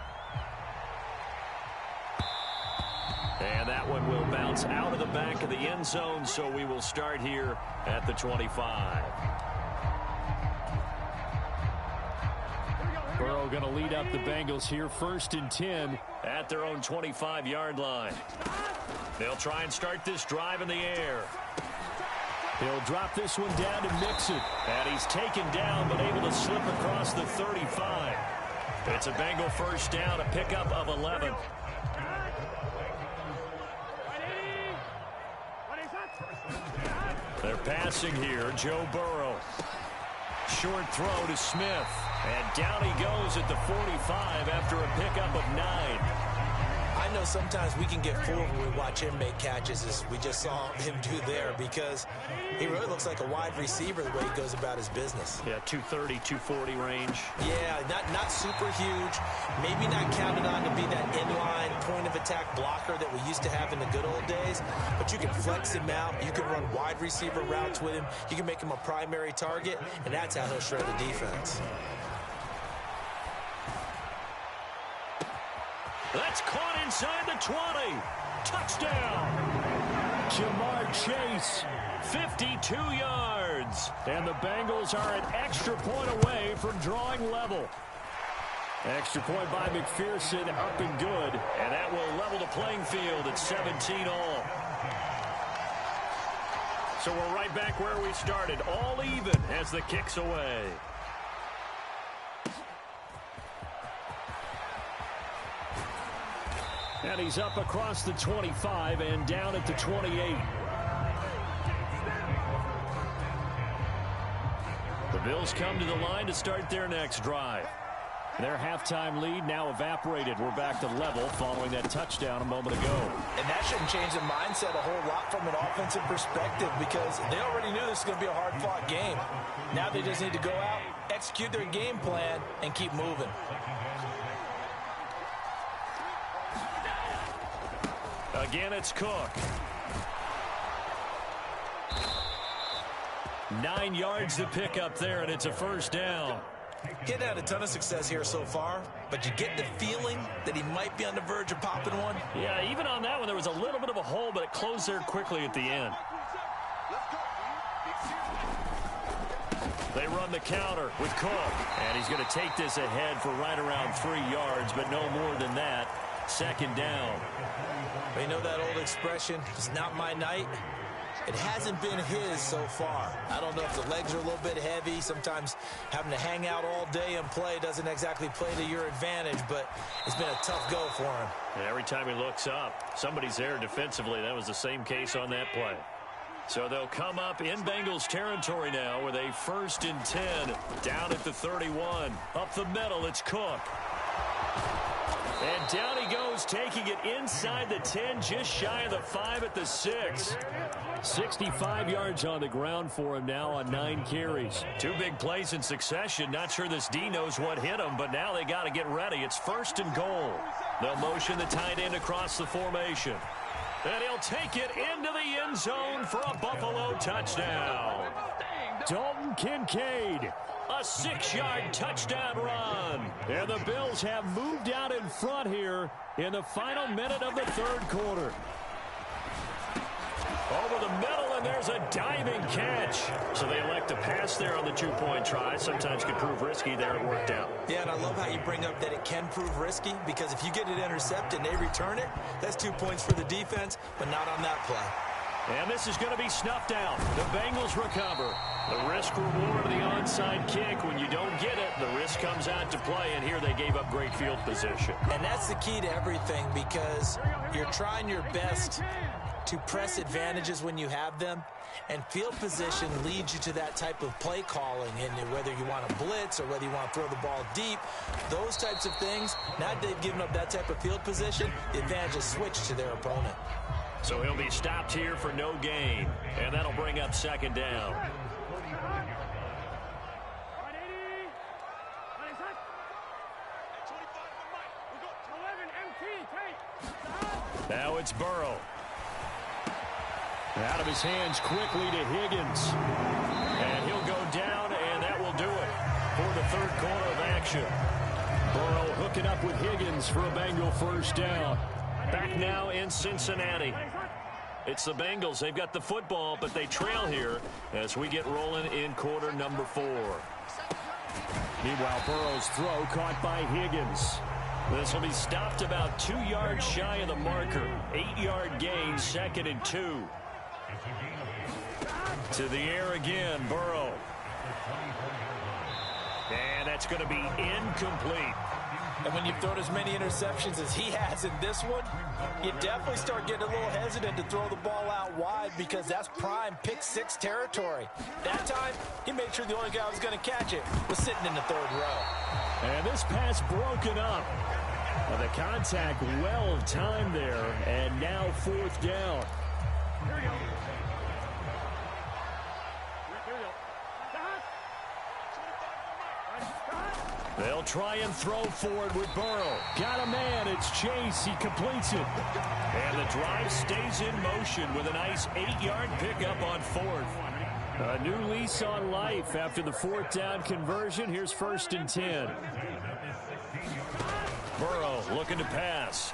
And that one will bounce out of the back of the end zone, so we will start here at the 25. Burrow going to lead up the Bengals here, 1st and 10 at their own 25-yard line. They'll try and start this drive in the air. He'll drop this one down to Mixon. And he's taken down, but able to slip across the 35. It's a Bengal first down, a pickup of 11. They're passing here, Joe Burrow. Short throw to Smith. And down he goes at the 45 after a pickup of 9. I know sometimes we can get fooled when we watch him make catches, as we just saw him do there, because he really looks like a wide receiver the way he goes about his business. Yeah, 230, 240 range. Yeah, not super huge. Maybe not counted on to be that inline point-of-attack blocker that we used to have in the good old days, but you can flex him out. You can run wide receiver routes with him. You can make him a primary target, and that's how he'll shred the defense. That's caught inside the 20. Touchdown. Jamar Chase, 52 yards. And the Bengals are an extra point away from drawing level. Extra point by McPherson, up and good. And that will level the playing field at 17 all. So we're right back where we started, all even as the kick's away. And he's up across the 25 and down at the 28. The Bills come to the line to start their next drive. Their halftime lead now evaporated. We're back to level following that touchdown a moment ago. And that shouldn't change the mindset a whole lot from an offensive perspective, because they already knew this was going to be a hard-fought game. Now they just need to go out, execute their game plan, and keep moving. Again, it's Cook. 9 yards to pick up there, and it's a first down. He had a ton of success here so far, but you get the feeling that he might be on the verge of popping one. Yeah, even on that one, there was a little bit of a hole, but it closed there quickly at the end. They run the counter with Cook, and he's going to take this ahead for right around 3 yards, but no more than that. Second down. You know that old expression, it's not my night? It hasn't been his so far. I don't know if the legs are a little bit heavy. Sometimes having to hang out all day and play doesn't exactly play to your advantage, but it's been a tough go for him. And every time he looks up, somebody's there defensively. That was the same case on that play. So they'll come up in Bengals territory now with a 1st and 10 down at the 31. Up the middle, it's Cook. And down he goes, taking it inside the 10, just shy of the 5 at the 6. 65 yards on the ground for him now on 9 carries. 2 big plays in succession. Not sure this D knows what hit him, but now they got to get ready. It's 1st and goal. They'll motion the tight end across the formation. And he'll take it into the end zone for a Buffalo touchdown. Dalton Kincaid. A 6-yard touchdown run. And the Bills have moved out in front here in the final minute of the 3rd quarter. Over the middle, and there's a diving catch. So they elect to pass there on the 2-point try. Sometimes could prove risky there. It worked out. Yeah, and I love how you bring up that it can prove risky, because if you get it intercepted and they return it, that's 2 points for the defense, but not on that play. And this is going to be snuffed out. The Bengals recover. The risk-reward of the onside kick. When you don't get it, the risk comes out to play, and here they gave up great field position. And that's the key to everything, because you're trying your best to press advantages when you have them, and field position leads you to that type of play calling, and whether you want to blitz or whether you want to throw the ball deep, those types of things. Now that they've given up that type of field position, the advantage is switched to their opponent. So he'll be stopped here for no gain, and that'll bring up 2nd down. Now it's Burrow. Out of his hands quickly to Higgins. And he'll go down, and that will do it for the 3rd quarter of action. Burrow hooking up with Higgins for a Bengal 1st down. Back now in Cincinnati. It's the Bengals. They've got the football, but they trail here as we get rolling in quarter number 4. Meanwhile, Burrow's throw caught by Higgins. This will be stopped about 2 yards shy of the marker. 8-yard gain, 2nd and 2. To the air again, Burrow. And that's going to be incomplete. And when you've thrown as many interceptions as he has in this one, you definitely start getting a little hesitant to throw the ball out wide, because that's prime pick 6 territory. That time, he made sure the only guy who was going to catch it was sitting in the 3rd row. And this pass broken up. The contact well timed there, and now fourth down. Here we go. They'll try and throw for it with Burrow. Got a man. It's Chase. He completes it. And the drive stays in motion with a nice 8-yard pickup on fourth. A new lease on life after the fourth down conversion. Here's 1st and 10. Burrow looking to pass.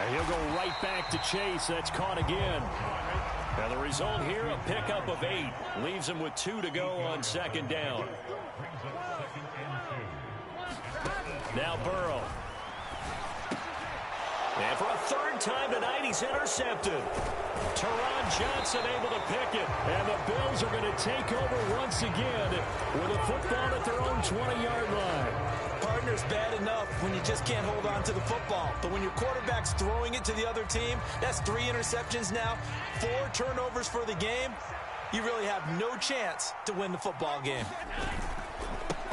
And he'll go right back to Chase. That's caught again. Now the result here, a pickup of 8. Leaves him with 2 to go on 2nd down. Now Burrow. And for a 3rd time tonight, he's intercepted. Teron Johnson able to pick it. And the Bills are going to take over once again with a football at their own 20-yard line. Partner's bad enough when you just can't hold on to the football. But when your quarterback's throwing it to the other team, that's 3 interceptions now, 4 turnovers for the game. You really have no chance to win the football game.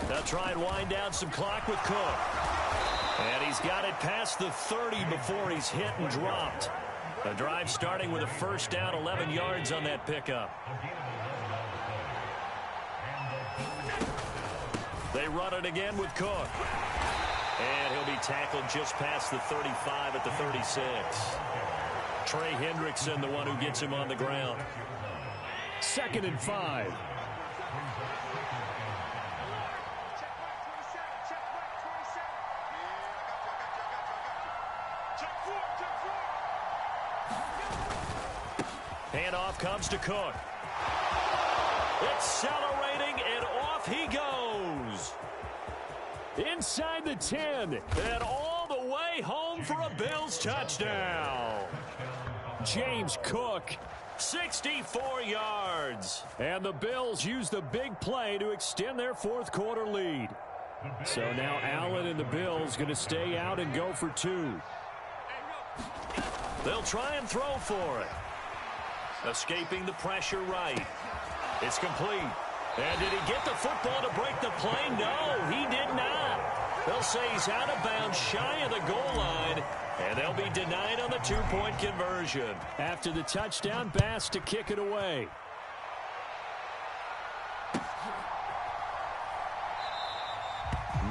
They'll try and wind down some clock with Cook. And he's got it past the 30 before he's hit and dropped. The drive starting with a 1st down, 11 yards on that pickup. They run it again with Cook. And he'll be tackled just past the 35 at the 36. Trey Hendrickson, the one who gets him on the ground. 2nd and 5. Handoff comes to Cook. Accelerating, and off he goes. Inside the 10, and all the way home for a Bills touchdown. James Cook, 64 yards. And the Bills use the big play to extend their 4th quarter lead. So now Allen and the Bills going to stay out and go for 2. They'll try and throw for it. Escaping the pressure right. It's complete. And did he get the football to break the play? No, he did not. They'll say he's out of bounds, shy of the goal line, and they'll be denied on the 2-point conversion. After the touchdown, Bass to kick it away.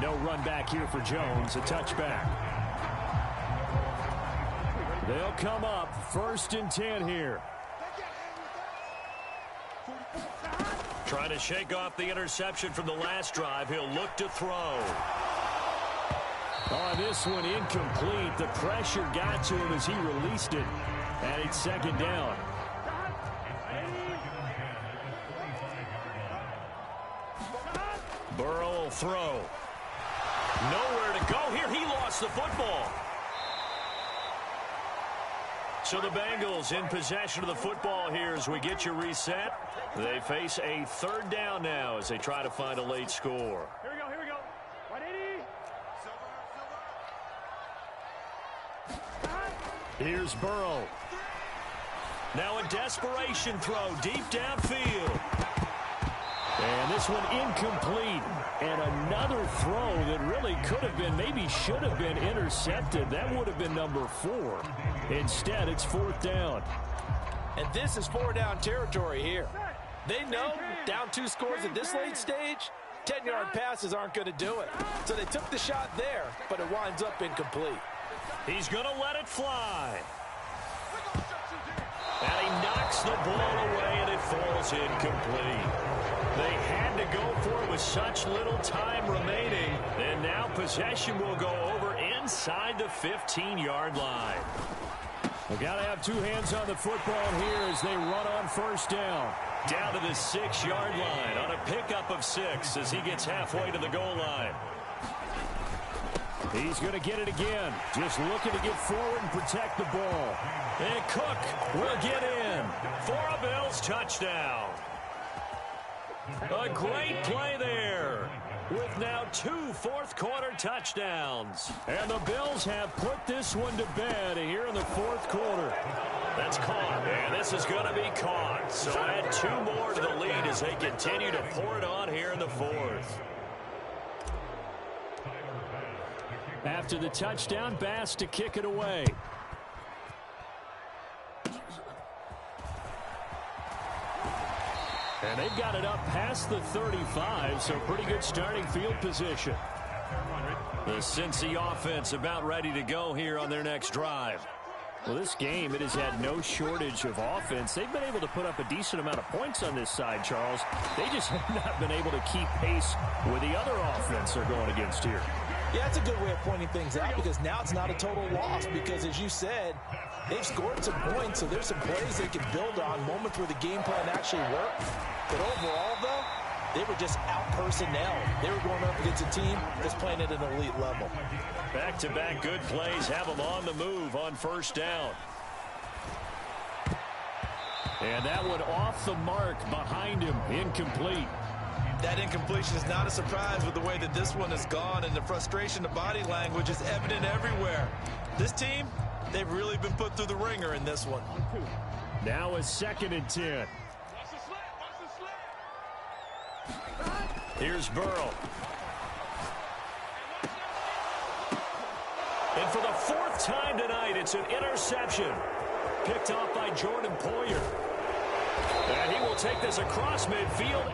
No run back here for Jones, a touchback. They'll come up 1st and 10 here. Trying to shake off the interception from the last drive. He'll look to throw. On this one, incomplete. The pressure got to him as he released it. And it's 2nd down. Burrow will throw. Nowhere to go here. He lost the football. So the Bengals in possession of the football here as we get you reset. They face a 3rd down now as they try to find a late score. Here we go, here we go. 180. Here's Burrow. Now a desperation throw deep downfield. And this one incomplete. And another throw that really could have been, maybe should have been intercepted. That would have been number 4. Instead, it's 4th down. And this is 4-down territory here. They know down 2 scores at this late stage, 10-yard passes aren't going to do it. So they took the shot there, but it winds up incomplete. He's going to let it fly. And he knocks the ball away, and it falls incomplete. They had to go for it with such little time remaining. And now possession will go over inside the 15-yard line. We've got to have 2 hands on the football here as they run on 1st down. Down to the 6-yard line on a pickup of 6 as he gets halfway to the goal line. He's going to get it again. Just looking to get forward and protect the ball. And Cook will get in for a Bills touchdown. A great play there with now 2 fourth-quarter touchdowns. And the Bills have put this one to bed here in the 4th quarter. That's caught, and this is going to be caught. So add 2 more to the lead as they continue to pour it on here in the 4th. After the touchdown, Bass to kick it away. And they've got it up past the 35, so pretty good starting field position. The Cincy offense about ready to go here on their next drive. Well, this game, it has had no shortage of offense. They've been able to put up a decent amount of points on this side, Charles. They just have not been able to keep pace with the other offense they're going against here. Yeah, that's a good way of pointing things out because now it's not a total loss because, as you said, they've scored some points, so there's some plays they can build on, moments where the game plan actually worked. But overall, though, they were just out-personnel. They were going up against a team that's playing at an elite level. Back-to-back good plays have them on the move on first down. And that one off the mark behind him, incomplete. That incompletion is not a surprise with the way that this one has gone, and the frustration of body language is evident everywhere. This team, they've really been put through the ringer in this one. Now a 2nd and 10. Here's Burrow. And for the 4th time tonight, it's an interception. Picked off by Jordan Poyer. And he will take this across midfield.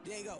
There you go.